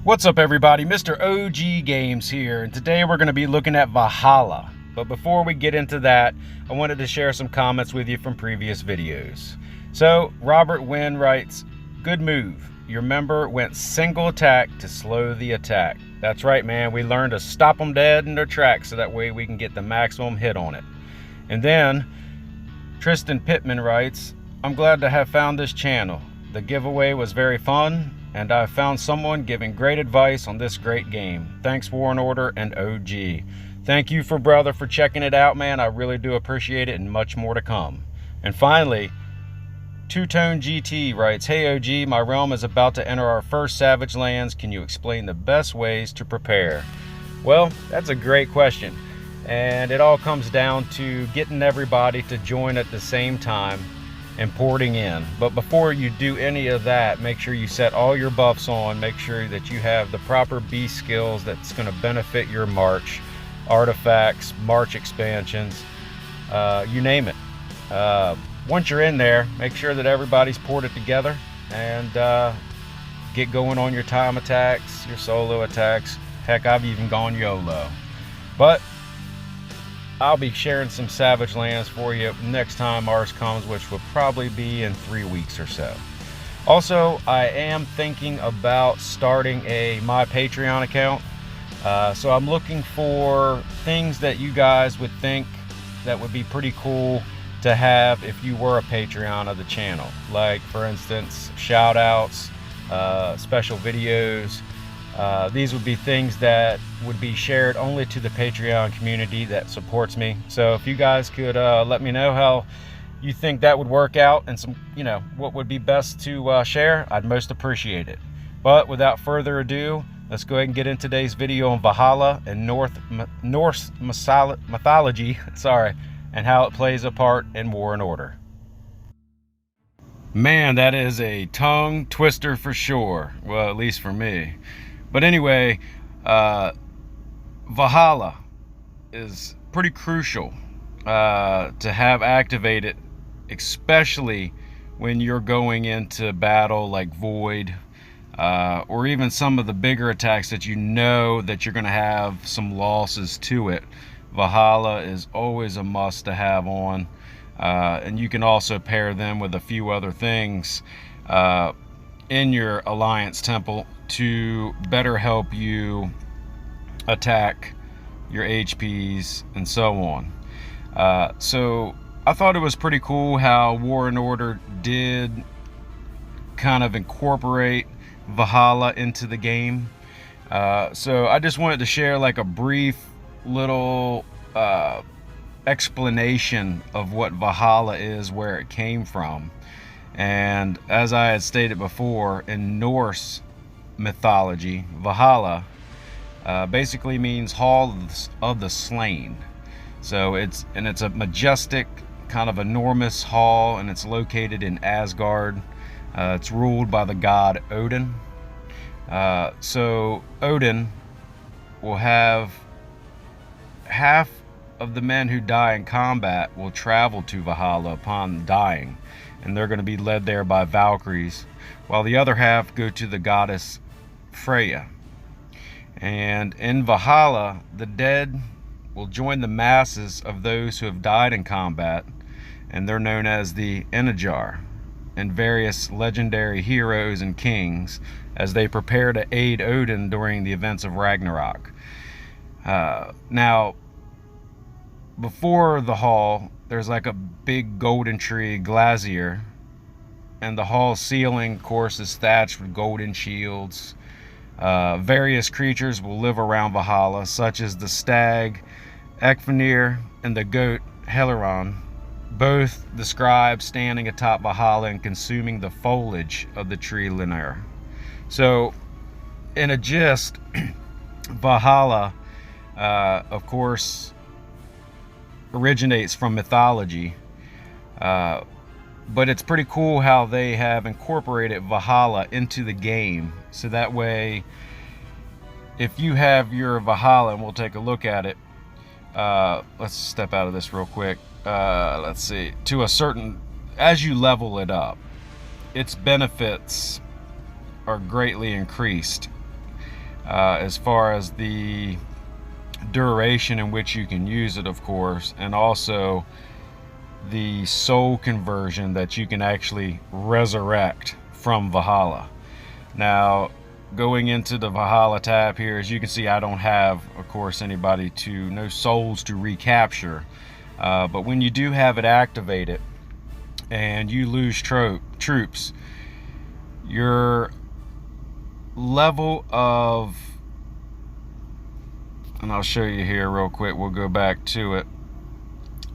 What's up everybody, Mr. OG Games here, and today we're going to be looking at Valhalla. But before we get into that, I wanted to share some comments with you from previous videos. So, Robert Wynn writes, "Good move. Your member went single attack to slow the attack." That's right, man. We learned to stop them dead in their tracks so that way we can get the maximum hit on it. And then, Tristan Pittman writes, "I'm glad to have found this channel. The giveaway was very fun, and I found someone giving great advice on this great game. Thanks, War and Order and OG." Thank you, brother, for checking it out, man. I really do appreciate it, and much more to come. And finally, Two-Tone GT writes, "Hey OG, my realm is about to enter our first Savage Lands. Can you explain the best ways to prepare?" Well, that's a great question. And it all comes down to getting everybody to join at the same time and porting in. But before you do any of that, make sure you set all your buffs on. Make sure that you have the proper beast skills that's going to benefit your march, artifacts, march expansions, you name it. Once you're in there, make sure that everybody's ported together and get going on your time attacks, your solo attacks. Heck, I've even gone YOLO. But I'll be sharing some Savage Lands for you next time ours comes, which will probably be in 3 weeks or so. Also, I am thinking about starting my Patreon account. So I'm looking for things that you guys would think that would be pretty cool to have if you were a Patreon of the channel. Like, for instance, shout outs, special videos. These would be things that would be shared only to the Patreon community that supports me. So if you guys could let me know how you think that would work out and some, what would be best to share, I'd most appreciate it. But without further ado, let's go ahead and get into today's video on Valhalla and Norse mythology, and how it plays a part in War and Order. Man, that is a tongue twister for sure. Well, at least for me. But anyway, Valhalla is pretty crucial to have activated, especially when you're going into battle like Void, or even some of the bigger attacks that you know that you're going to have some losses to it. Valhalla is always a must to have on, and you can also pair them with a few other things in your Alliance Temple to better help you attack your HPs and so on. So I thought it was pretty cool how War and Order did kind of incorporate Valhalla into the game. So I just wanted to share like a brief little explanation of what Valhalla is, where it came from. And as I had stated before, in Norse mythology, Valhalla basically means Hall of the Slain. So it's a majestic, kind of enormous hall, and it's located in Asgard. It's ruled by the god Odin. So Odin will have half of the men who die in combat will travel to Valhalla upon dying, and they're going to be led there by Valkyries, while the other half go to the goddess Freya. And in Valhalla, the dead will join the masses of those who have died in combat, and they're known as the Enajar, and various legendary heroes and kings as they prepare to aid Odin during the events of Ragnarok. Now, before the hall, there's like a big golden tree, glacier, and the hall ceiling, of course, is thatched with golden shields. Various creatures will live around Valhalla, such as the stag Ekvanir and the goat Helaron, both described standing atop Valhalla and consuming the foliage of the tree Linur. So, in a gist, Valhalla, of course, originates from mythology, but it's pretty cool how they have incorporated Valhalla into the game, so that way if you have your Valhalla, and we'll take a look at it, let's step out of this real quick, let's see, to a certain, as you level it up, its benefits are greatly increased. as far as the duration in which you can use it, of course, and also the soul conversion that you can actually resurrect from Valhalla. Now, going into the Valhalla tab here, as you can see, I don't have, of course, no souls to recapture. But when you do have it activated and you lose troops, your level of, and I'll show you here real quick, we'll go back to it.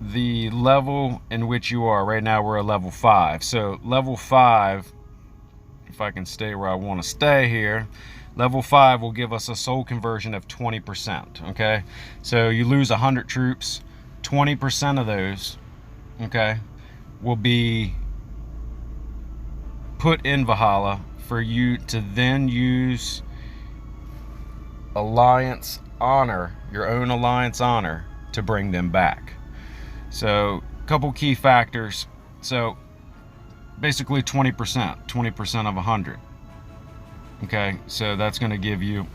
The level in which you are right now, we're at level 5. So level 5, if I can stay where I want to stay here, level 5 will give us a soul conversion of 20%. Okay, so you lose 100 troops, 20% of those, okay, will be put in Valhalla for you to then use alliance honor, your own alliance honor, to bring them back. So a couple key factors. So basically 20% of 100. Okay, so that's going to give you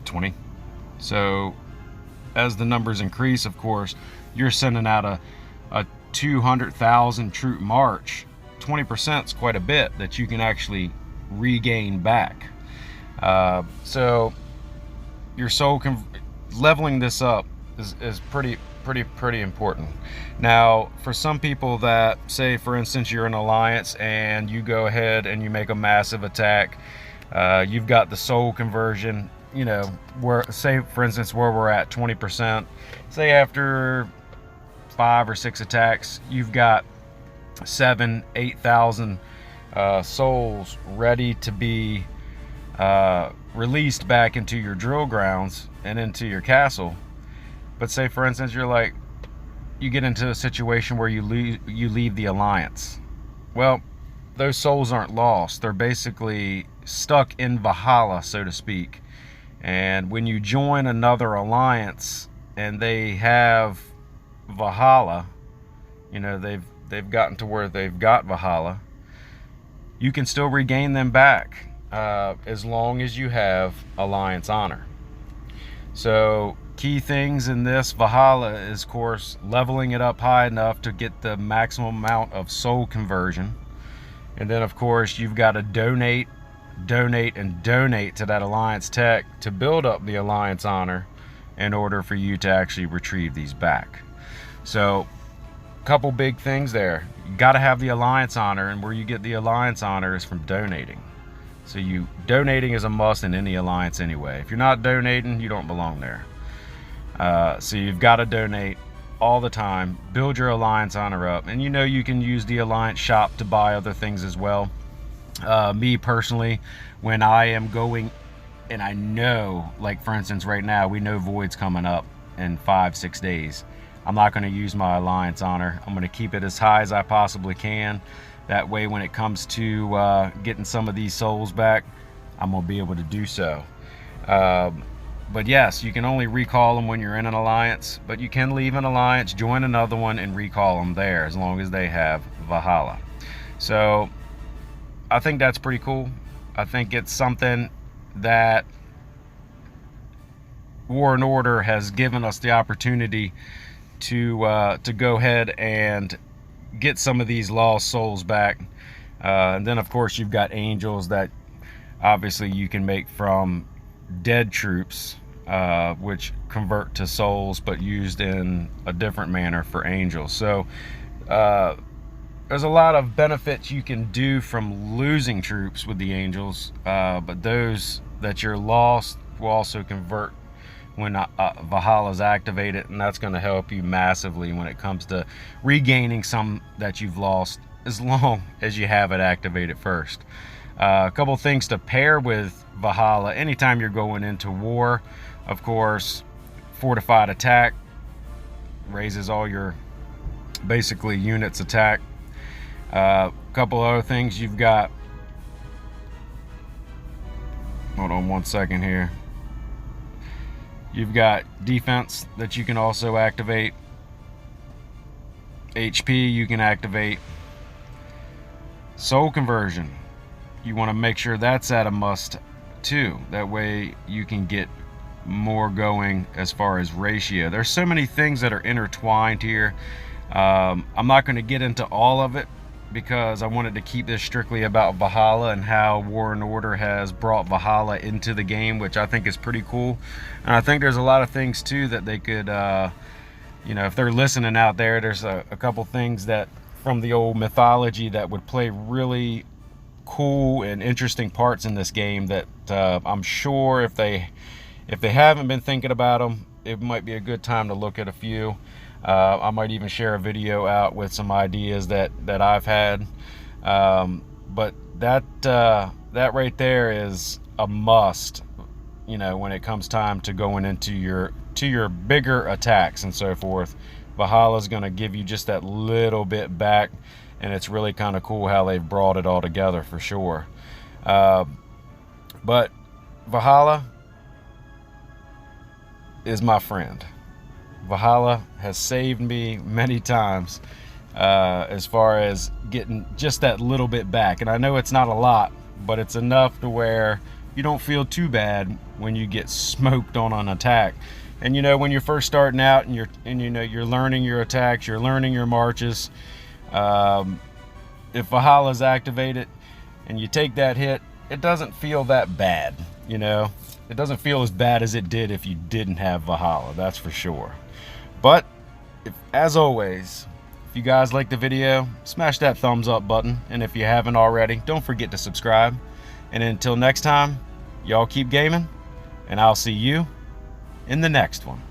20. So as the numbers increase, of course, you're sending out a 200,000 troop march. 20% is quite a bit that you can actually regain back. So your soul leveling this up is pretty important. Now, for some people that, say for instance, you're an alliance and you go ahead and you make a massive attack, you've got the soul conversion, you know, where, say for instance, where we're at 20%, say after 5 or 6 attacks, you've got 7,000-8,000 souls ready to be released back into your drill grounds and into your castle. But say for instance, you get into a situation where you leave the alliance. Well, those souls aren't lost. They're basically stuck in Valhalla, so to speak. And when you join another alliance and they have Valhalla, you know, they've gotten to where they've got Valhalla, you can still regain them back as long as you have alliance honor. So key things in this Valhalla is, of course, leveling it up high enough to get the maximum amount of soul conversion. And then, of course, you've got to donate to that alliance tech to build up the alliance honor in order for you to actually retrieve these back. So a couple big things there. You got to have the alliance honor, and where you get the alliance honor is from donating. So donating is a must in any alliance anyway. If you're not donating, you don't belong there. So you've got to donate all the time, build your alliance honor up, and you know you can use the alliance shop to buy other things as well. Me personally, when I am going, and I know, like for instance right now, we know Void's coming up in 5-6 days. I'm not going to use my alliance honor. I'm going to keep it as high as I possibly can. That way when it comes to getting some of these souls back, I'm going to be able to do so. But yes, you can only recall them when you're in an alliance, but you can leave an alliance, join another one, and recall them there as long as they have Valhalla. So I think that's pretty cool. I think it's something that War and Order has given us the opportunity to go ahead and get some of these lost souls back. And then of course you've got angels that obviously you can make from dead troops, which convert to souls but used in a different manner for angels. So there's a lot of benefits you can do from losing troops with the angels, but those that you're lost will also convert when Valhalla is activated, and that's going to help you massively when it comes to regaining some that you've lost, as long as you have it activated first. A couple things to pair with Valhalla anytime you're going into war. Of course, fortified attack raises all your basically units attack. A couple other things you've got, hold on one second here. You've got defense that you can also activate. HP you can activate. Soul conversion, you want to make sure that's at a must too. That way you can get more going as far as ratio. There's so many things that are intertwined here. I'm not going to get into all of it because I wanted to keep this strictly about Valhalla and how War and Order has brought Valhalla into the game, which I think is pretty cool. And I think there's a lot of things too that they could, you know, if they're listening out there, there's a couple things that from the old mythology that would play really cool and interesting parts in this game that I'm sure if they haven't been thinking about them, it might be a good time to look at a few. I might even share a video out with some ideas that I've had, but that right there is a must, you know, when it comes time to going into your bigger attacks and so forth. Valhalla's going to give you just that little bit back, and it's really kind of cool how they've brought it all together for sure. But Valhalla is my friend. Valhalla has saved me many times as far as getting just that little bit back. And I know it's not a lot, but it's enough to where you don't feel too bad when you get smoked on an attack. And you know, when you're first starting out and you're learning your attacks, you're learning your marches, if Valhalla's activated and you take that hit, it doesn't feel that bad, you know. It doesn't feel as bad as it did if you didn't have Valhalla, that's for sure. But as always, if you guys like the video, smash that thumbs up button, and if you haven't already, don't forget to subscribe. And until next time, y'all keep gaming, and I'll see you in the next one.